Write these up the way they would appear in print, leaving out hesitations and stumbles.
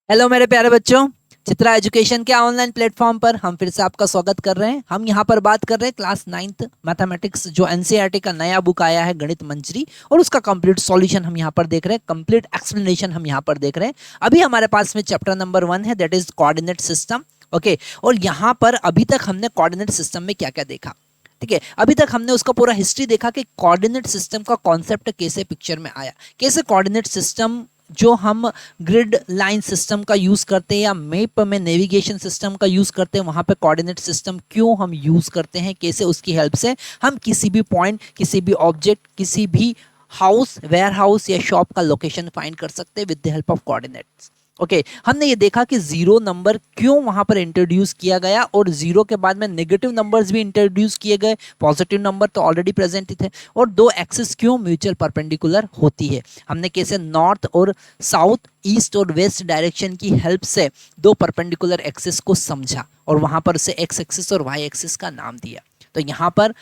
Hello मेरे प्यारे बच्चों, चित्रा एजुकेशन के ऑनलाइन प्लेटफॉर्म पर हम फिर से आपका स्वागत कर रहे हैं। हम यहाँ पर बात कर रहे हैं क्लास 9th मैथमेटिक्स जो एनसीईआरटी का नया बुक आया है गणित मंजरी, और उसका कंप्लीट सॉल्यूशन हम यहाँ पर देख रहे हैं, कंप्लीट एक्सप्लेनेशन हम यहाँ पर देख रहे हैं। अभी हमारे पास में चैप्टर नंबर 1 है, that is coordinate system. Okay, और यहाँ पर अभी तक हमने कोऑर्डिनेट सिस्टम में क्या क्या देखा। ठीक है, अभी तक हमने उसका पूरा हिस्ट्री देखा कि कोऑर्डिनेट सिस्टम का कॉन्सेप्ट कैसे पिक्चर में आया, कैसे कोऑर्डिनेट सिस्टम जो हम ग्रिड लाइन सिस्टम का यूज़ करते हैं या मैप में नेविगेशन सिस्टम का यूज़ करते हैं, वहाँ पे कोऑर्डिनेट सिस्टम क्यों हम यूज़ करते हैं, कैसे उसकी हेल्प से हम किसी भी पॉइंट, किसी भी ऑब्जेक्ट, किसी भी हाउस, वेयर हाउस या शॉप का लोकेशन फाइंड कर सकते हैं with the help of coordinates. Okay, हमने ये देखा कि जीरो नंबर क्यों वहां पर इंट्रोड्यूस किया गया, और जीरो के बाद में नेगेटिव नंबर्स भी इंट्रोड्यूस किए गए, पॉजिटिव नंबर तो ऑलरेडी प्रेजेंट ही थे, और दो एक्सिस क्यों म्यूचुअल परपेंडिकुलर होती है। हमने कैसे नॉर्थ और साउथ, ईस्ट और वेस्ट डायरेक्शन की हेल्प से दो परपेंडिकुलर एक्सिस को समझा और वहां पर से एक्स एक्सिस और वाई एक्सिस का नाम दिया। तो यहाँ पर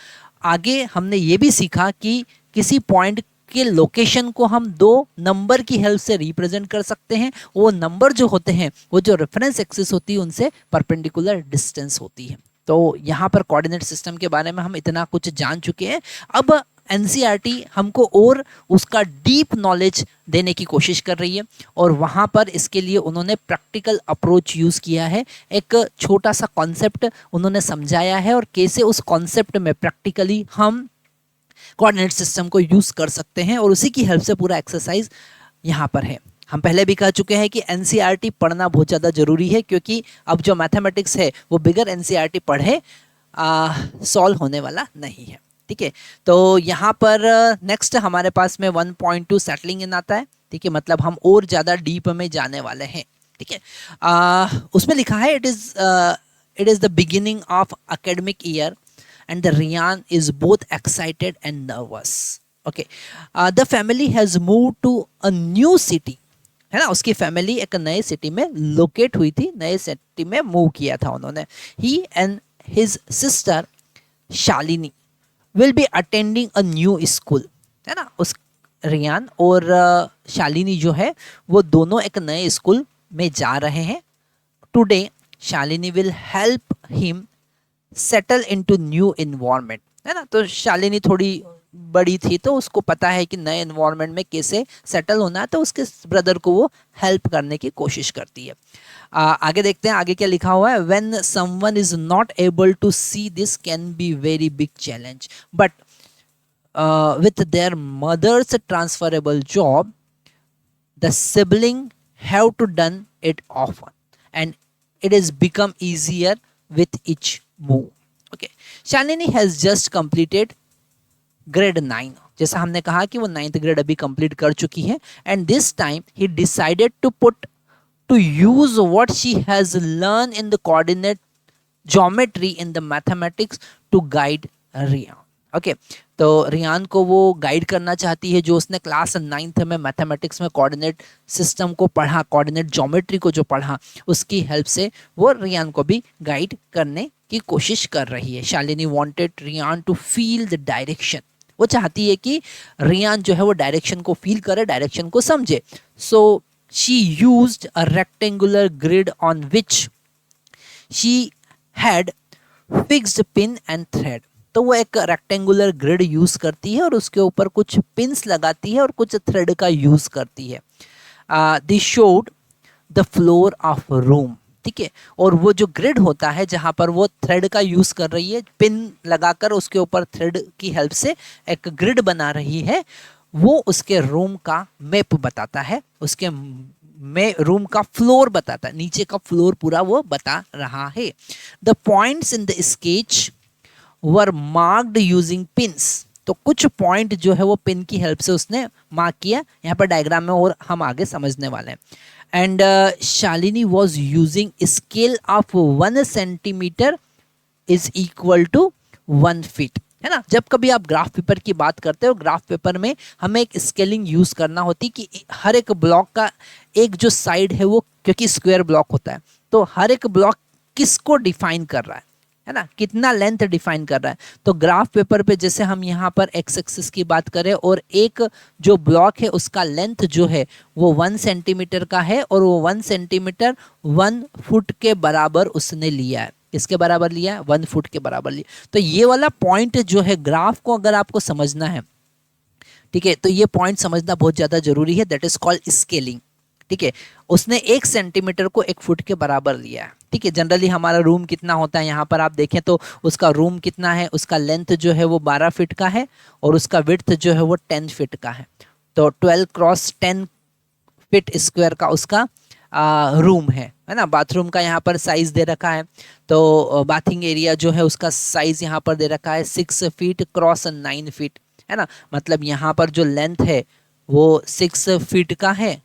आगे हमने ये भी सीखा कि किसी पॉइंट के लोकेशन को हम दो नंबर की हेल्प से रिप्रेजेंट कर सकते हैं। वो नंबर जो होते हैं वो जो रेफरेंस एक्सिस होती है उनसे परपेंडिकुलर डिस्टेंस होती है। तो यहाँ पर कोऑर्डिनेट सिस्टम के बारे में हम इतना कुछ जान चुके हैं। अब एनसीईआरटी हमको और उसका डीप नॉलेज देने की कोशिश कर रही है, और वहाँ पर इसके लिए उन्होंने प्रैक्टिकल अप्रोच यूज़ किया है। एक छोटा सा कॉन्सेप्ट उन्होंने समझाया है और कैसे उस कॉन्सेप्ट में प्रैक्टिकली हम कोऑर्डिनेट सिस्टम को यूज़ कर सकते हैं, और उसी की हेल्प से पूरा एक्सरसाइज यहाँ पर है। हम पहले भी कह चुके हैं कि एनसीईआरटी पढ़ना बहुत ज़्यादा ज़रूरी है, क्योंकि अब जो मैथमेटिक्स है वो बिगर एनसीईआरटी पढ़े सॉल्व होने वाला नहीं है। ठीक है, तो यहाँ पर नेक्स्ट हमारे पास में 1.2 सेटलिंग इन आता है। ठीक है, मतलब हम और ज़्यादा डीप में जाने वाले हैं। ठीक है, उसमें लिखा है it is the beginning of academic year and the Ryan is both excited and nervous. Okay, the family has moved to a new city, है ना। उसकी फैमिली एक नए सिटी में लोकेट हुई थी, नए सिटी में मूव किया था उन्होंने। He and his sister Shalini will be attending a new school, है ना। उस रियान और शालिनी जो है वो दोनों एक नए स्कूल में जा रहे हैं। Today Shalini will help him settle into new environment, है ना। तो शालिनी थोड़ी बड़ी थी तो उसको पता है कि नए इन्वायरमेंट में कैसे सेटल होना है, तो उसके ब्रदर को वो हेल्प करने की कोशिश करती है। आगे देखते हैं आगे क्या लिखा हुआ है। When someone is not able to see this can be very big challenge, but with their mother's transferable job the sibling have to done it often and it has become easier with each move. Okay, Shalini has just completed grade 9, जैसा हमने कहा कि वो 9th grade अभी complete कर चुकी है, and this time he decided to use what she has learned in the coordinate geometry in the mathematics to guide Riya. Okay, तो रियान को वो गाइड करना चाहती है, जो उसने क्लास 9th में मैथमेटिक्स में कोऑर्डिनेट सिस्टम को पढ़ा, कोऑर्डिनेट ज्योमेट्री को जो पढ़ा, उसकी हेल्प से वो रियान को भी गाइड करने की कोशिश कर रही है। Shalini wanted Rayan to feel the direction, वो चाहती है कि रियान जो है वो डायरेक्शन को फील करे, डायरेक्शन को समझे। So she used a rectangular grid on which she had fixed pin and thread. तो वो एक रेक्टेंगुलर ग्रिड यूज करती है और उसके ऊपर कुछ पिंस लगाती है और कुछ थ्रेड का यूज करती है। This showed the floor of room. ठीक है, और वो जो ग्रिड होता है जहां पर वो थ्रेड का यूज कर रही है, पिन लगाकर उसके ऊपर थ्रेड की हेल्प से एक ग्रिड बना रही है, वो उसके रूम का मैप बताता है, उसके में रूम का फ्लोर बताता है, नीचे का फ्लोर पूरा वो बता रहा है। The points in the sketch were marked using pins. तो कुछ पॉइंट जो है वो पिन की हेल्प से उसने मार्क किया, यहाँ पर डायग्राम में और हम आगे समझने वाले हैं। And Shalini was using scale of 1 centimetre is equal to 1 feet, है ना। जब कभी आप ग्राफ पेपर की बात करते हो, ग्राफ पेपर में हमें एक स्केलिंग यूज करना होती कि हर एक ब्लॉक का एक जो साइड है वो, क्योंकि स्क्वायर ब्लॉक होता है, तो हर एक ब्लॉक किसको डिफाइन कर रहा है, है ना, कितना लेंथ डिफाइन कर रहा है। तो ग्राफ पेपर पे जैसे हम यहाँ पर एक्स एक्सिस की बात करें और एक जो ब्लॉक है उसका लेंथ जो है वो 1 सेंटीमीटर का है और वो 1 सेंटीमीटर 1 फुट के बराबर उसने लिया है। किसके बराबर लिया है? 1 फुट के बराबर लिया। तो ये वाला पॉइंट जो है ग्राफ को अगर आपको समझना है, ठीक है, तो ये पॉइंट समझना बहुत ज़्यादा जरूरी है, दैट इज कॉल्ड स्केलिंग। ठीक है, उसने 1 सेंटीमीटर को 1 फुट के बराबर लिया है। ठीक है, जनरली हमारा रूम कितना होता है, यहाँ पर आप देखें तो उसका रूम कितना है, उसका लेंथ जो है वो 12 फीट का है और उसका विड्थ जो है वो 10 फीट का है। तो 12 क्रॉस 10 फीट स्क्वायर का उसका रूम है ना। बाथरूम का यहाँ पर साइज दे रखा है, तो बाथिंग एरिया जो है उसका साइज यहाँ पर दे रखा है 6 फीट क्रॉस 9 फीट, है ना। मतलब यहाँ पर जो लेंथ है वो 6 फीट का है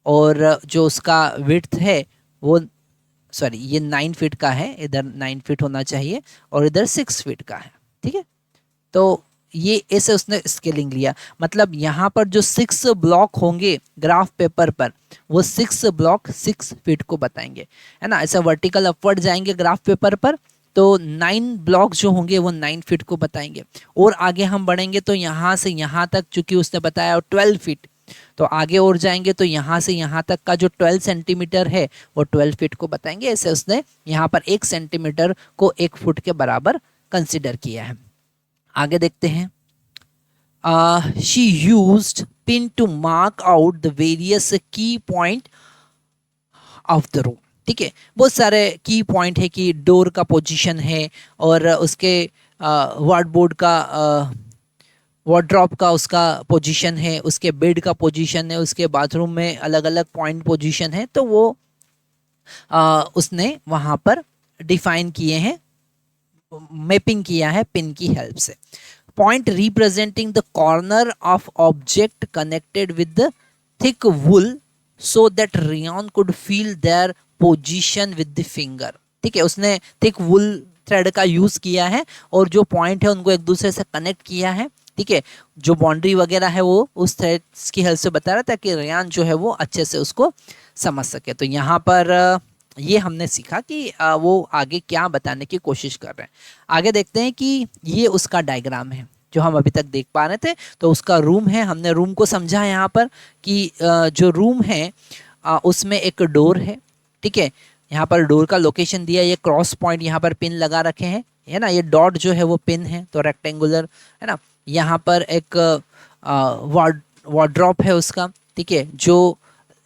और जो उसका विड्थ है वो, सॉरी, ये 9 फीट का है, इधर 9 फीट होना चाहिए और इधर 6 फीट का है। ठीक है, तो ये ऐसे उसने स्केलिंग लिया। मतलब यहाँ पर जो 6 ब्लॉक होंगे ग्राफ पेपर पर, वो 6 ब्लॉक 6 फीट को बताएंगे, है ना। ऐसा वर्टिकल अपवर्ड जाएंगे ग्राफ पेपर पर तो 9 ब्लॉक जो होंगे वो 9 फीट को बताएंगे। और आगे हम बढ़ेंगे तो यहाँ से यहाँ तक, चूंकि उसने बताया 12 फीट, तो आगे और जाएंगे तो यहाँ से यहाँ तक का जो 12 सेंटीमीटर है वो 12 फीट को बताएंगे। ऐसे उसने यहाँ पर 1 सेंटीमीटर को 1 फुट के बराबर कंसिडर किया है। आगे देखते हैं। She used pin to mark out the various key point of the room. ठीक है, बहुत सारे की पॉइंट है कि डोर का पोजीशन है और उसके वार्डबोर्ड का, वार्डरोब का उसका पोजीशन है, उसके बेड का पोजीशन है, उसके बाथरूम में अलग अलग पॉइंट पोजीशन है। तो वो उसने वहाँ पर डिफाइन किए हैं, मैपिंग किया है पिन की हेल्प से। Point representing the corner of object connected with the thick wool so that Rayan could feel their position with the finger. ठीक है, उसने थिक वुल थ्रेड का यूज किया है और जो पॉइंट है उनको एक दूसरे से कनेक्ट किया है। ठीक है, जो बाउंड्री वगैरह है वो उस थ्रेड्स की हेल्प से बता रहा था कि रेयन जो है वो अच्छे से उसको समझ सके। तो यहाँ पर ये हमने सीखा कि वो आगे क्या बताने की कोशिश कर रहे हैं। आगे देखते हैं कि ये उसका डायग्राम है जो हम अभी तक देख पा रहे थे। तो उसका रूम है, हमने रूम को समझा यहाँ पर कि जो रूम है उसमें एक डोर है। ठीक है, यहाँ पर डोर का लोकेशन दिया, ये क्रॉस पॉइंट यहाँ पर पिन लगा रखे हैं, है ना। ये डॉट जो है वो पिन है, तो रेक्टेंगुलर, है ना। यहाँ पर एक वार्डरोब है उसका। ठीक है, जो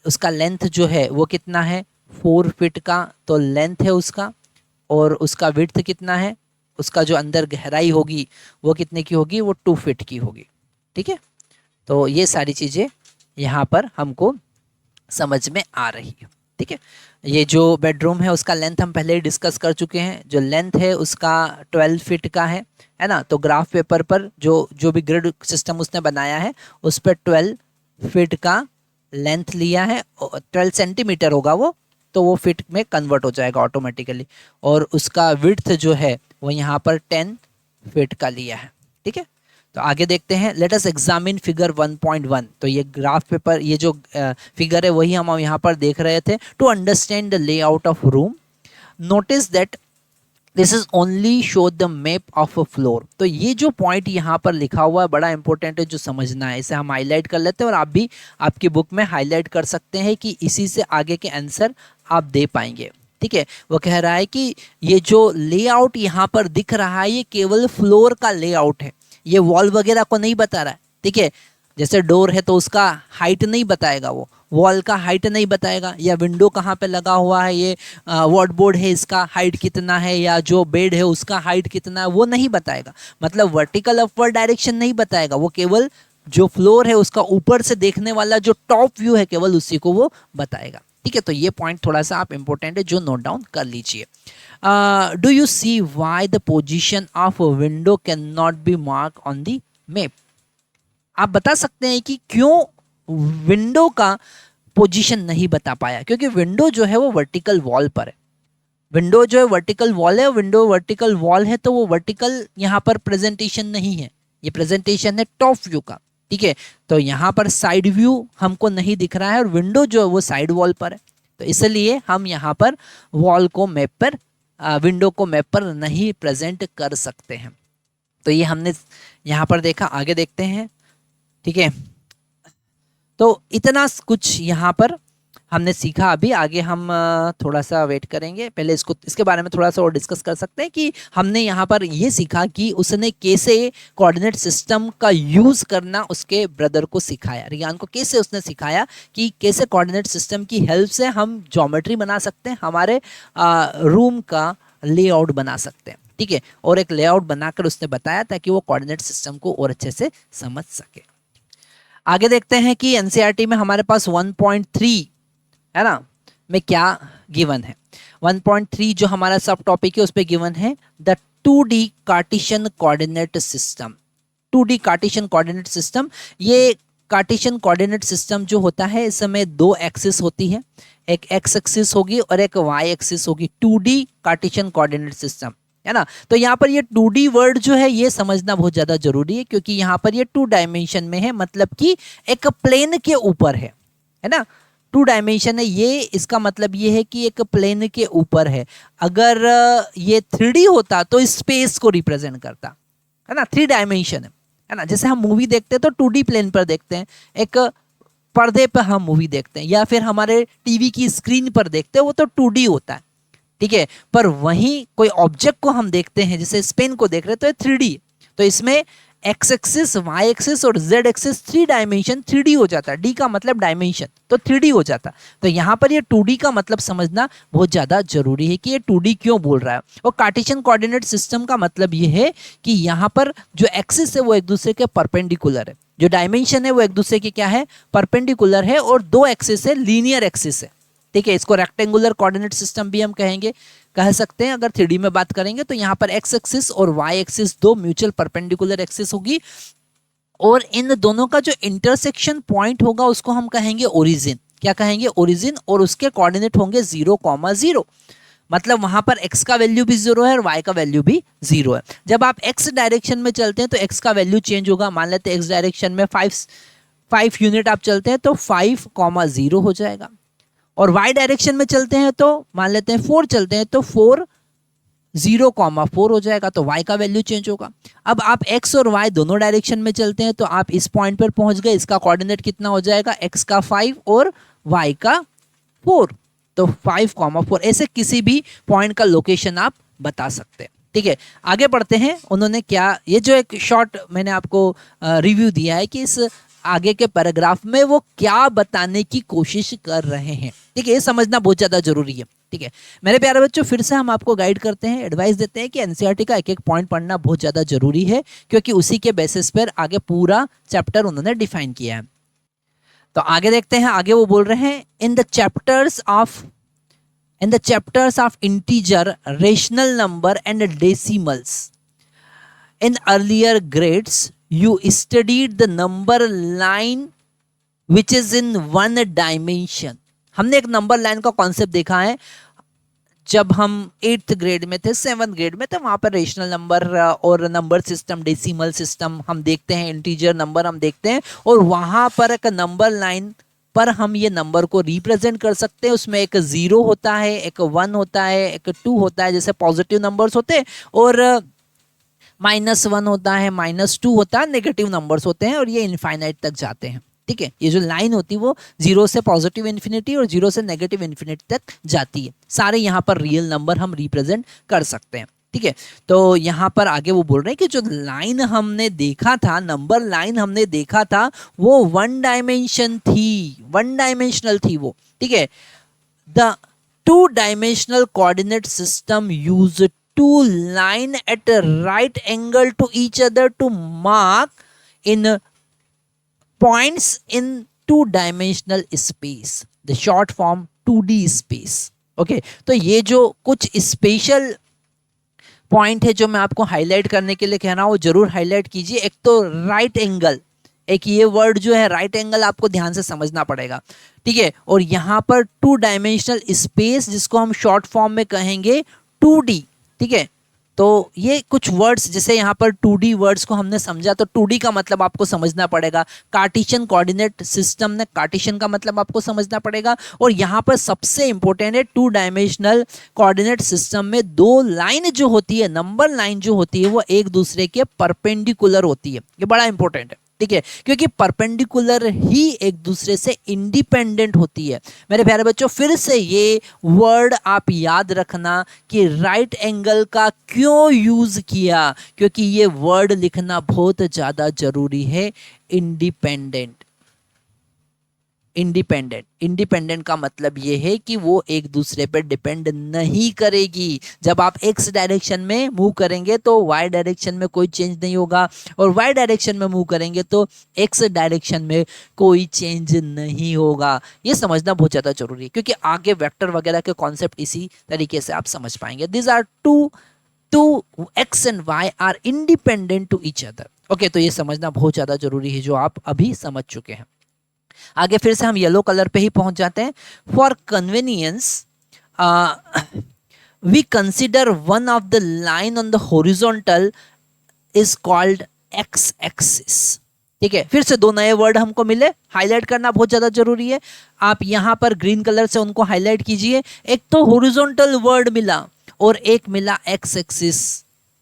उसका लेंथ जो है वो कितना है, 4 फीट का तो लेंथ है उसका, और उसका विड्थ कितना है, उसका जो अंदर गहराई होगी वो कितने की होगी, वो 2 फीट की होगी। ठीक है, तो ये सारी चीज़ें यहाँ पर हमको समझ में आ रही है। ठीक है, ये जो बेडरूम है उसका लेंथ हम पहले ही डिस्कस कर चुके हैं। जो लेंथ है उसका 12 फीट का है ना। तो ग्राफ पेपर पर जो भी ग्रिड सिस्टम उसने बनाया है उस पर 12 फीट का लेंथ लिया है, 12 सेंटीमीटर होगा वो, तो वो फीट में कन्वर्ट हो जाएगा ऑटोमेटिकली। और उसका विड्थ जो है वो यहाँ पर 10 फीट का लिया है। ठीक है, तो आगे देखते हैं। Let us examine figure 1.1। तो ये ग्राफ पेपर, ये जो फिगर है वही हम यहाँ पर देख रहे थे। To understand the layout of room, notice that this is only show the map of a floor. तो ये जो पॉइंट यहाँ पर लिखा हुआ है बड़ा इंपॉर्टेंट है, जो समझना है। इसे हम हाईलाइट कर लेते हैं और आप भी आपकी बुक में हाईलाइट कर सकते हैं कि इसी से आगे के आंसर आप दे पाएंगे। ठीक है, वो कह रहा है कि ये जो लेआउट यहाँ पर दिख रहा है ये केवल फ्लोर का लेआउट है, ये वॉल वगैरह को नहीं बता रहा है। ठीक है, जैसे डोर है तो उसका हाइट नहीं बताएगा, वो वॉल का हाइट नहीं बताएगा, या विंडो कहाँ पे लगा हुआ है, ये वार्डबोर्ड है इसका हाइट कितना है, या जो बेड है उसका हाइट कितना है, वो नहीं बताएगा। मतलब वर्टिकल अपवर्ड डायरेक्शन नहीं बताएगा, वो केवल जो फ्लोर है उसका ऊपर से देखने वाला जो टॉप व्यू है केवल उसी को वो बताएगा। ठीक है, तो ये पॉइंट थोड़ा सा आप इंपॉर्टेंट है जो नोट डाउन कर लीजिए। Do you see why the position of window can not be mark on the map. आप बता सकते हैं कि क्यों विंडो का पोजीशन नहीं बता पाया, क्योंकि विंडो जो है वो वर्टिकल वॉल पर है। विंडो जो है वर्टिकल वॉल है, विंडो वर्टिकल वॉल है तो वो वर्टिकल यहाँ पर प्रेजेंटेशन नहीं है, ये प्रेजेंटेशन है टॉप व्यू का। ठीक है, तो यहाँ पर साइड व्यू हमको नहीं दिख रहा है और विंडो जो है वो साइड वॉल पर है, तो इसलिए हम यहाँ पर वॉल को मैप पर विंडो को मैप पर नहीं प्रेजेंट कर सकते हैं। तो ये हमने यहाँ पर देखा, आगे देखते हैं। ठीक है, तो इतना कुछ यहाँ पर हमने सीखा। अभी आगे हम थोड़ा सा वेट करेंगे, पहले इसके बारे में थोड़ा सा और डिस्कस कर सकते हैं कि हमने यहाँ पर ये सीखा कि उसने कैसे कोऑर्डिनेट सिस्टम का यूज़ करना उसके ब्रदर को सिखाया, रियान को कैसे उसने सिखाया कि कैसे कोऑर्डिनेट सिस्टम की हेल्प से हम ज्योमेट्री बना सकते हैं, हमारे रूम का लेआउट बना सकते हैं। ठीक है, और एक लेआउट बनाकर उसने बताया ताकि वो कोऑर्डिनेट सिस्टम को और अच्छे से समझ सके। आगे देखते हैं कि एनसीईआरटी में हमारे पास 1.3 है ना, में क्या गिवन है। 1.3 जो हमारा सब टॉपिक है उस पे गिवन है the 2D Cartesian coordinate system. 2D Cartesian coordinate system, ये कार्टेशियन कोऑर्डिनेट सिस्टम जो होता है इसमें दो एक्सिस होती है, एक एक्स एक्सिस होगी और एक वाई एक्सिस होगी। 2D कार्टेशियन कोऑर्डिनेट सिस्टम है ना। तो यहाँ पर ये 2D वर्ड जो है ये समझना बहुत ज़्यादा जरूरी है, क्योंकि यहाँ पर ये 2 डायमेंशन में है, मतलब कि एक प्लेन के ऊपर है ना। 2 डायमेंशन है ये, इसका मतलब ये है कि एक प्लेन के ऊपर है। अगर ये 3D होता तो स्पेस को रिप्रेजेंट करता है ना। 3 डायमेंशन है ना, जैसे हम मूवी देखते हैं तो 2D प्लेन पर देखते हैं, एक पर्दे पर हम मूवी देखते हैं, या फिर हमारे टीवी की स्क्रीन पर देखते हैं, वो तो 2D होता है। ठीक है, पर वहीं कोई ऑब्जेक्ट को हम देखते हैं, जैसे स्पेन को देख रहे हैं तो ये 3D, तो इसमें एक्स एक्सिस, वाई एक्सिस और जेड एक्सिस 3 डायमेंशन 3D हो जाता है। डी का मतलब डायमेंशन, तो 3D हो जाता। तो यहाँ पर ये 2D का मतलब समझना बहुत ज़्यादा जरूरी है कि ये 2D क्यों बोल रहा है। और कार्टेशियन कोऑर्डिनेट सिस्टम का मतलब ये है कि यहाँ पर जो एक्सिस है वो एक दूसरे के परपेंडिकुलर है, जो डायमेंशन है वो एक दूसरे के क्या है, परपेंडिकुलर है, और दो एक्सिस है, लीनियर एक्सिस है। ठीक है, इसको रेक्टेंगुलर कोऑर्डिनेट सिस्टम भी हम कह सकते हैं अगर 3D में बात करेंगे। तो यहाँ पर एक्स एक्सिस और वाई एक्सिस दो म्यूचुअल परपेंडिकुलर एक्सिस होगी, और इन दोनों का जो इंटरसेक्शन पॉइंट होगा उसको हम कहेंगे ओरिजिन। क्या कहेंगे, ओरिजिन, और उसके कोऑर्डिनेट होंगे 0,0। मतलब वहां पर x का वैल्यू भी 0 है और y का वैल्यू भी 0 है। जब आप x डायरेक्शन में चलते हैं तो x का वैल्यू चेंज होगा। मान लेते हैं x डायरेक्शन में 5 यूनिट आप चलते हैं तो 5,0 हो जाएगा, और y डायरेक्शन में चलते हैं तो मान लेते हैं 4 चलते हैं तो 4,0,4 हो जाएगा, तो y का वैल्यू चेंज होगा। अब आप x और y दोनों डायरेक्शन में चलते हैं तो आप इस पॉइंट पर पहुंच गए, इसका कोऑर्डिनेट कितना हो जाएगा, x का 5 और y का 4, तो 5,4 ऐसे किसी भी पॉइंट का लोकेशन आप बता सकते हैं। ठीक है, आगे बढ़ते हैं। उन्होंने क्या, ये जो एक शॉर्ट मैंने आपको रिव्यू दिया है कि इस आगे के पैराग्राफ में वो क्या बताने की कोशिश कर रहे हैं। ठीक है, ये समझना बहुत ज़्यादा जरूरी है। ठीक है मेरे प्यारे बच्चों, फिर से हम आपको गाइड करते हैं, एडवाइस देते हैं कि एनसीईआरटी का एक एक पॉइंट पढ़ना बहुत ज़्यादा जरूरी है, क्योंकि उसी के बेसिस पर आगे पूरा चैप्टर उन्होंने डिफाइन किया है। तो आगे देखते हैं, आगे वो बोल रहे हैं in the chapters of integer, rational number and decimals in earlier grades you studied the number line which is in one dimension। हमने एक नंबर लाइन का कॉन्सेप्ट देखा है जब हम 8th ग्रेड में थे, 7th ग्रेड में थे। वहां पर रेशनल नंबर और नंबर सिस्टम, डेसिमल सिस्टम हम देखते हैं, इंटीजर नंबर हम देखते हैं, और वहां पर एक नंबर लाइन पर हम ये नंबर को रिप्रेजेंट कर सकते हैं। उसमें एक 0 होता है, एक 1 होता है, एक 2 होता है, जैसे पॉजिटिव नंबर्स होते हैं, और -1 होता है, -2 होता है, नेगेटिव नंबर्स होते हैं, और ये इनफाइनाइट तक जाते हैं। ठीक है, ये जो लाइन होती है वो 0 से पॉजिटिव इन्फिनिटी और 0 से नेगेटिव इन्फिनिटी तक जाती है। सारे यहाँ पर रियल नंबर हम रिप्रेजेंट कर सकते हैं। ठीक है, तो यहाँ पर आगे वो बोल रहे हैं कि जो लाइन हमने देखा था, नंबर लाइन हमने देखा था, वो 1 डायमेंशन थी, 1 डायमेंशनल थी वो। ठीक है, the 2 dimensional coordinate system used two line at a right angle to each other to mark in points in 2-dimensional space, the short form 2D space। okay, तो ये जो कुछ स्पेशल पॉइंट है जो मैं आपको हाईलाइट करने के लिए कह रहा हूं, वो जरूर हाईलाइट कीजिए। एक तो राइट एंगल, एक ये वर्ड जो है राइट एंगल आपको ध्यान से समझना पड़ेगा। ठीक है, और यहाँ पर 2 डायमेंशनल स्पेस जिसको हम शॉर्ट फॉर्म में कहेंगे 2D। ठीक है, तो ये कुछ वर्ड्स, जैसे यहाँ पर 2D वर्ड्स को हमने समझा, तो 2D का मतलब आपको समझना पड़ेगा। कार्टेशियन कोऑर्डिनेट सिस्टम ने कार्टेशियन का मतलब आपको समझना पड़ेगा। और यहाँ पर सबसे इंपॉर्टेंट है 2 डायमेंशनल कोऑर्डिनेट सिस्टम में 2 लाइन जो होती है, नंबर लाइन जो होती है, वो एक दूसरे के परपेंडिकुलर होती है। ये बड़ा इंपॉर्टेंट है, ठीक है, क्योंकि परपेंडिकुलर ही एक दूसरे से इंडिपेंडेंट होती है। मेरे प्यारे बच्चों, फिर से ये वर्ड आप याद रखना कि राइट एंगल का क्यों यूज किया, क्योंकि ये वर्ड लिखना बहुत ज्यादा जरूरी है। इंडिपेंडेंट, इंडिपेंडेंट, इंडिपेंडेंट का मतलब ये है कि वो एक दूसरे पर डिपेंड नहीं करेगी। जब आप एक्स डायरेक्शन में मूव करेंगे तो वाई डायरेक्शन में कोई चेंज नहीं होगा, और वाई डायरेक्शन में मूव करेंगे तो एक्स डायरेक्शन में कोई चेंज नहीं होगा। ये समझना बहुत ज़्यादा जरूरी है, क्योंकि आगे वेक्टर वगैरह के कॉन्सेप्ट इसी तरीके से आप समझ पाएंगे। This are two X and Y are independent to each other. Okay, तो ये समझना बहुत ज़्यादा जरूरी है, जो आप अभी समझ चुके हैं। आगे फिर से हम येलो कलर पे ही पहुंच जाते हैं। For convenience we consider one of the line on the horizontal is called X axis. ठीक है, फिर से 2 नए वर्ड हमको मिले, हाईलाइट करना बहुत ज्यादा जरूरी है। आप यहां पर ग्रीन कलर से उनको हाईलाइट कीजिए। एक तो हॉरिजॉन्टल वर्ड मिला और एक मिला एक्स एक्सिस।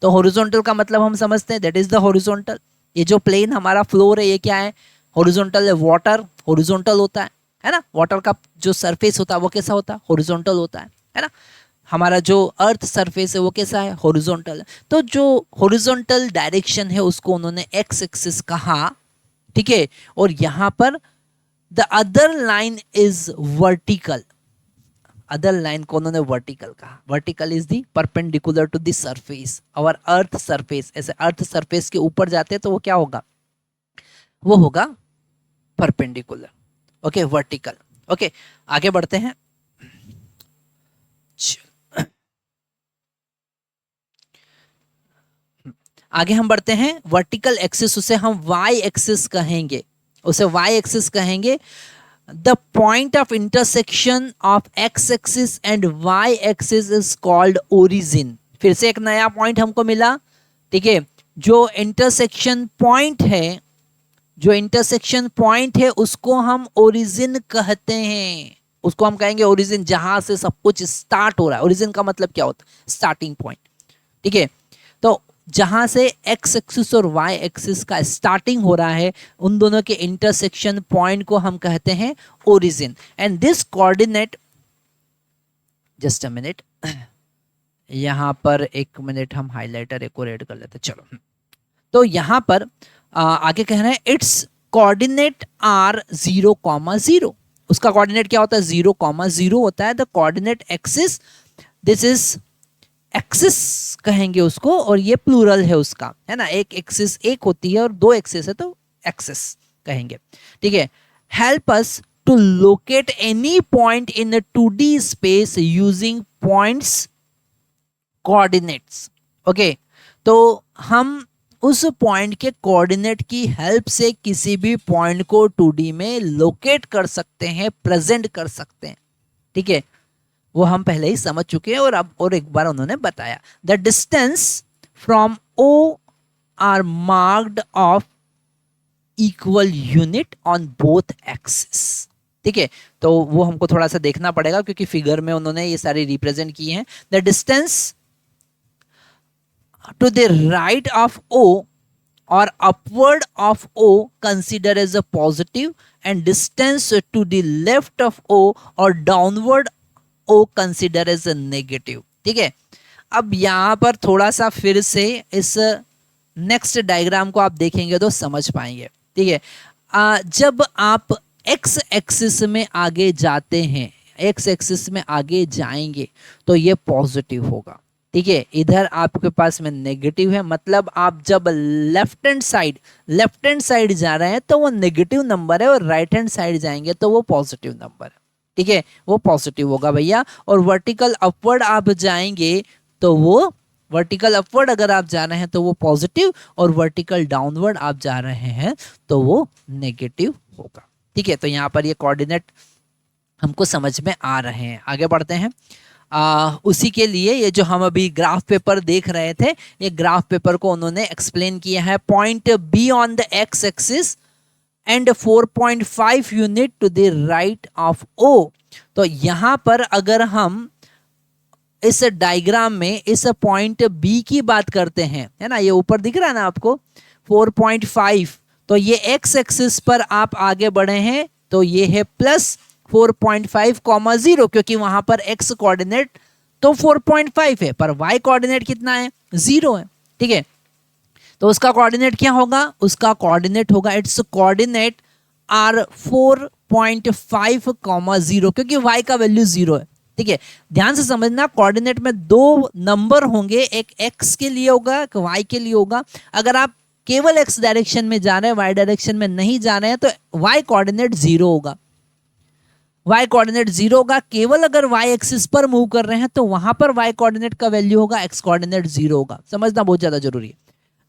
तो हॉरिजॉन्टल का मतलब हम समझते हैं, दैट इज द हॉरिजॉन्टल। ये जो प्लेन हमारा फ्लोर है, ये क्या है? हॉरिजॉन्टल है। वाटर हॉरिजॉन्टल होता है ना? वाटर का जो सरफेस होता है वो कैसा होता है? हॉरिजॉन्टल होता है ना? हमारा जो अर्थ सरफेस है वो कैसा है? हॉरिजॉन्टल है। तो जो हॉरिजॉन्टल डायरेक्शन है उसको उन्होंने एक्स एक्सिस कहा, ठीक है। और यहां पर the other line is vertical. Other line को उन्होंने वर्टिकल कहा। Vertical is the perpendicular to the surface, और अर्थ सरफेस। ऐसे अर्थ सरफेस के ऊपर जाते हैं तो वो क्या होगा? वो होगा परपेंडिकुलर। Okay, vertical. ओके, आगे बढ़ते हैं। आगे हम बढ़ते हैं। वर्टिकल एक्सिस, उसे हम वाई एक्सिस कहेंगे, उसे वाई एक्सिस कहेंगे। The point of intersection of X axis and Y axis is called origin. फिर से एक नया पॉइंट हमको मिला, ठीक है। जो इंटरसेक्शन पॉइंट है, जो इंटरसेक्शन पॉइंट है उसको हम ओरिजिन कहते हैं। उसको हम कहेंगे ओरिजिन, जहां से सब कुछ स्टार्ट हो रहा है। ओरिजिन का मतलब क्या होता है? स्टार्टिंग पॉइंट, ठीक है। तो जहां से एक्स एक्सिस और वाई एक्सिस का स्टार्टिंग हो रहा है, उन दोनों के इंटरसेक्शन पॉइंट को हम कहते हैं origin. And this coordinate, just a minute, यहां पर 1 मिनट हम हाईलाइटर एक और ऐड कर लेते हैं। चलो, तो यहां पर आगे कह रहे हैं इट्स कोऑर्डिनेट आर 0,0। उसका कोऑर्डिनेट क्या होता है? 0,0 होता है। The coordinate axis, this is axis कहेंगे उसको, और ये प्लूरल है उसका, है ना। एक एक्सिस एक होती है और 2 एक्सिस है तो एक्सिस कहेंगे, ठीक है। Help us to locate any point in a 2D space using points coordinates. Okay, तो हम उस पॉइंट के कोऑर्डिनेट की हेल्प से किसी भी पॉइंट को 2D में लोकेट कर सकते हैं, प्रेजेंट कर सकते हैं, ठीक है। वो हम पहले ही समझ चुके हैं, और अब और एक बार उन्होंने बताया। The distance from O are marked off equal unit on both axis, ठीक है। तो वो हमको थोड़ा सा देखना पड़ेगा, क्योंकि फिगर में उन्होंने ये सारे रिप्रेजेंट किए हैं। The distance to the right of O or upward of O consider as a positive, and distance to the left of O or downward O consider as a negative, ठीक है। अब यहां पर थोड़ा सा फिर से इस नेक्स्ट डायग्राम को आप देखेंगे तो समझ पाएंगे, ठीक है। जब आप एक्स एक्सिस में आगे जाते हैं, एक्स एक्सिस में आगे जाएंगे तो ये पॉजिटिव होगा, ठीक है। इधर आपके पास में नेगेटिव है, मतलब आप जब लेफ्ट हैंड साइड जा रहे हैं तो वो नेगेटिव नंबर है, और राइट हैंड साइड जाएंगे तो वो पॉजिटिव नंबर है, ठीक है। वो पॉजिटिव होगा भैया। और वर्टिकल अपवर्ड आप जाएंगे तो वो वर्टिकल अपवर्ड अगर आप जा रहे हैं तो वो पॉजिटिव, और वर्टिकल डाउनवर्ड आप जा रहे हैं तो वो नेगेटिव होगा, ठीक है। तो यहाँ पर ये कोऑर्डिनेट हमको समझ में आ रहे हैं। आगे बढ़ते हैं। उसी के लिए ये जो हम अभी ग्राफ पेपर देख रहे थे, ये ग्राफ पेपर को उन्होंने एक्सप्लेन किया है। Point B on the X axis and 4.5 unit to the right of O. तो यहां पर अगर हम इस डायग्राम में इस पॉइंट बी की बात करते हैं, है ना, ये ऊपर दिख रहा है ना आपको 4.5, तो ये एक्स एक्सिस पर आप आगे बढ़े हैं तो ये है प्लस 4.5, 0, क्योंकि वहां पर एक्स कोऑर्डिनेट तो 4.5 है पर वाई कोऑर्डिनेट कितना है, 0 है। ठीक है, तो उसका कोऑर्डिनेट क्या होगा, उसका कोऑर्डिनेट होगा, इट्स कोऑर्डिनेट आर 4.5, 0, क्योंकि वाई का वैल्यू 0 है। ठीक है, ध्यान से समझना, कोऑर्डिनेट में दो नंबर होंगे, एक एक्स के लिए होगा, एक वाई के लिए होगा। अगर आप केवल एक्स डायरेक्शन में जा रहे हैं, वाई डायरेक्शन में नहीं जा रहे हैं, तो वाई कोऑर्डिनेट 0 होगा, वाई कोऑर्डिनेट 0 होगा। केवल अगर वाई एक्सिस पर मूव कर रहे हैं तो वहां पर वाई कोऑर्डिनेट का वैल्यू होगा, एक्स कोऑर्डिनेट 0 होगा। समझना बहुत ज्यादा जरूरी है।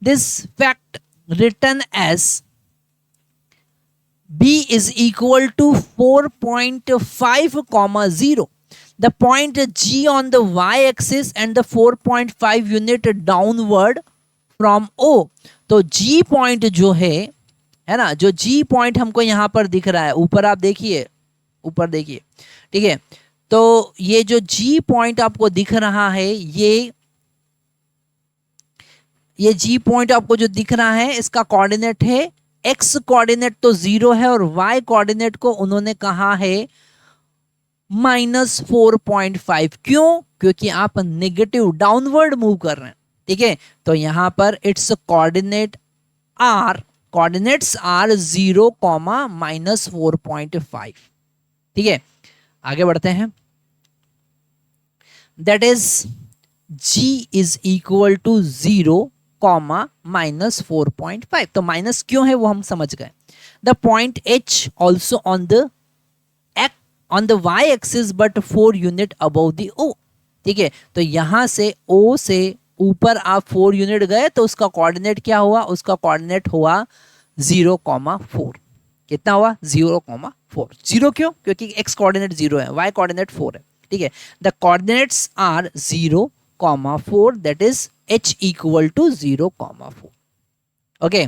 This fact written as b is equal to 4.5, 0. The point G on the y-axis and the 4.5 unit downward from O. तो G पॉइंट जो है ना, जो G पॉइंट हमको यहाँ पर दिख रहा है, ऊपर आप देखिए, ऊपर देखिए। ठीक है, तो ये जो G पॉइंट आपको दिख रहा है, ये G पॉइंट आपको जो दिख रहा है, इसका कोऑर्डिनेट है, x कोऑर्डिनेट तो 0 है और y कोऑर्डिनेट को उन्होंने कहा है -4.5। क्यों? क्योंकि आप नेगेटिव डाउनवर्ड मूव कर रहे हैं। ठीक है, तो यहां पर इट्स कोऑर्डिनेट्स आर 0, -4.5। ठीक है, आगे बढ़ते हैं। That is g is equal to 0, -4.5। तो माइनस क्यों है वो हम समझ गए। The point h also on the y axis but 4 unit above the o। ठीक है, तो यहां से o से ऊपर आप 4 यूनिट गए तो उसका कोऑर्डिनेट क्या हुआ, उसका कोऑर्डिनेट हुआ 0,4। कितना हुआ, 0,4। 0 क्यों? क्योंकि x कोऑर्डिनेट 0 है, y कोऑर्डिनेट 4 है। ठीक है, the coordinates are 0,4, that is h equal to 0,4। Okay,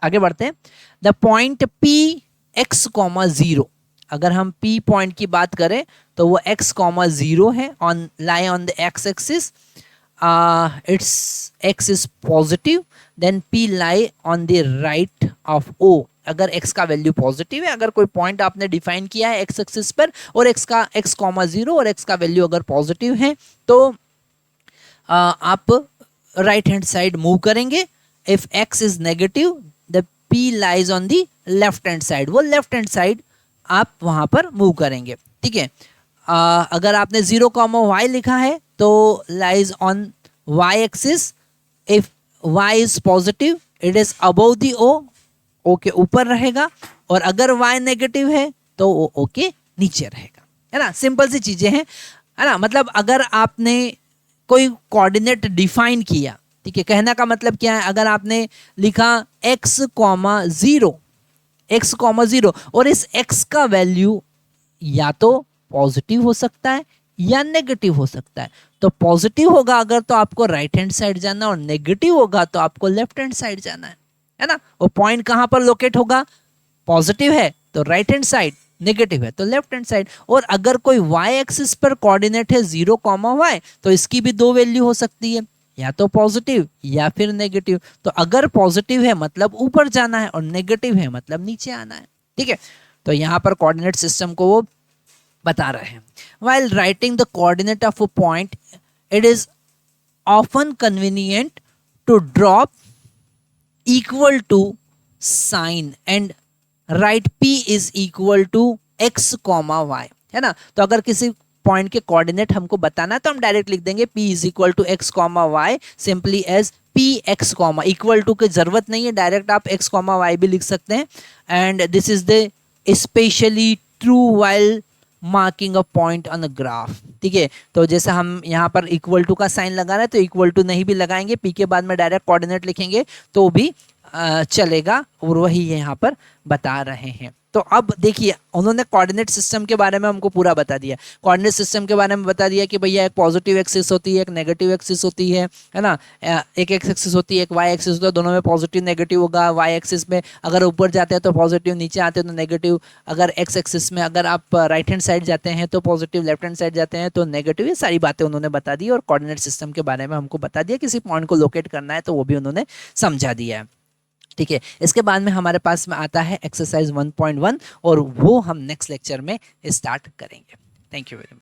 आगे बढ़ते हैं। द पॉइंट p x, 0, अगर हम p पॉइंट की बात करें तो वो x, 0 है, on lie on the x axis, it's x is positive, then p lie on the right of o। अगर x का वैल्यू पॉजिटिव है, अगर कोई पॉइंट आपने डिफाइन किया है x एक्सिस पर और x, 0 और x का वैल्यू अगर पॉजिटिव है तो आप राइट हैंड साइड मूव करेंगे। If x is negative the p lies on the left hand side, वो लेफ्ट हैंड साइड आप वहां पर मूव करेंगे। ठीक है, अगर आपने 0, y लिखा है तो lies on y axis. If y is positive it is above the o के ऊपर रहेगा, और अगर y नेगेटिव है तो o के नीचे रहेगा, है ना। सिंपल सी चीजें हैं, है ना। मतलब अगर आपने कोई कोऑर्डिनेट डिफाइन किया, ठीक है, कहने का मतलब क्या है, अगर आपने लिखा x, 0 और इस x का वैल्यू या तो पॉजिटिव हो सकता है या नेगेटिव हो सकता है। तो पॉजिटिव होगा अगर तो आपको राइट हैंड साइड जाना, और नेगेटिव होगा तो आपको लेफ्ट हैंड साइड जाना है ना। वो पॉइंट कहां पर लोकेट होगा, पॉजिटिव है तो राइट हैंड साइड, नेगेटिव है तो लेफ्ट हैंड साइड। और अगर कोई y एक्सिस पर कोऑर्डिनेट है 0, y, तो इसकी भी दो वैल्यू हो सकती है, या तो पॉजिटिव या फिर नेगेटिव। तो अगर पॉजिटिव है मतलब ऊपर जाना है और नेगेटिव है मतलब नीचे आना है। ठीक है, तो यहां पर कोऑर्डिनेट सिस्टम को वो बता रहे हैं। While writing the coordinate of a point, it is often convenient to drop equal to sign and write p is equal to x, y, है ना। तो अगर किसी पॉइंट के कोऑर्डिनेट हमको बताना है तो हम डायरेक्ट लिख देंगे p is equal to x, y simply as p x, equal to की जरूरत नहीं है, डायरेक्ट आप x, y भी लिख सकते हैं। And this is the specially true while marking a point on a graph. ठीक है, तो जैसे हम यहाँ पर इक्वल टू का साइन लगा रहे हैं तो इक्वल टू नहीं भी लगाएंगे, p के बाद में डायरेक्ट कोऑर्डिनेट लिखेंगे तो भी चलेगा और वही यहाँ पर बता रहे हैं। तो अब देखिए उन्होंने कोऑर्डिनेट सिस्टम के बारे में हमको पूरा बता दिया। कोऑर्डिनेट सिस्टम के बारे में बता दिया कि भैया एक पॉजिटिव एक्सिस होती है, एक नेगेटिव एक्सिस होती है ना। एक एक्स एक्सिस होती है, एक वाई एक्सिस होता है, दोनों में पॉजिटिव नेगेटिव होगा। वाई एक्सिस में अगर ऊपर जाते हैं तो पॉजिटिव, नीचे आते हैं तो नेगेटिव। अगर एक्स एक्सिस में अगर आप राइट हैंड साइड जाते हैं तो पॉजिटिव, लेफ्ट हैंड साइड जाते हैं तो नेगेटिव। ये सारी बातें उन्होंने बता दी और कोऑर्डिनेट सिस्टम के बारे में हमको बता दिया। किसी पॉइंट को लोकेट करना है तो वो भी उन्होंने समझा दिया है। ठीक है, इसके बाद में हमारे पास में आता है एक्सरसाइज 1.1 और वो हम नेक्स्ट लेक्चर में स्टार्ट करेंगे। Thank you very much.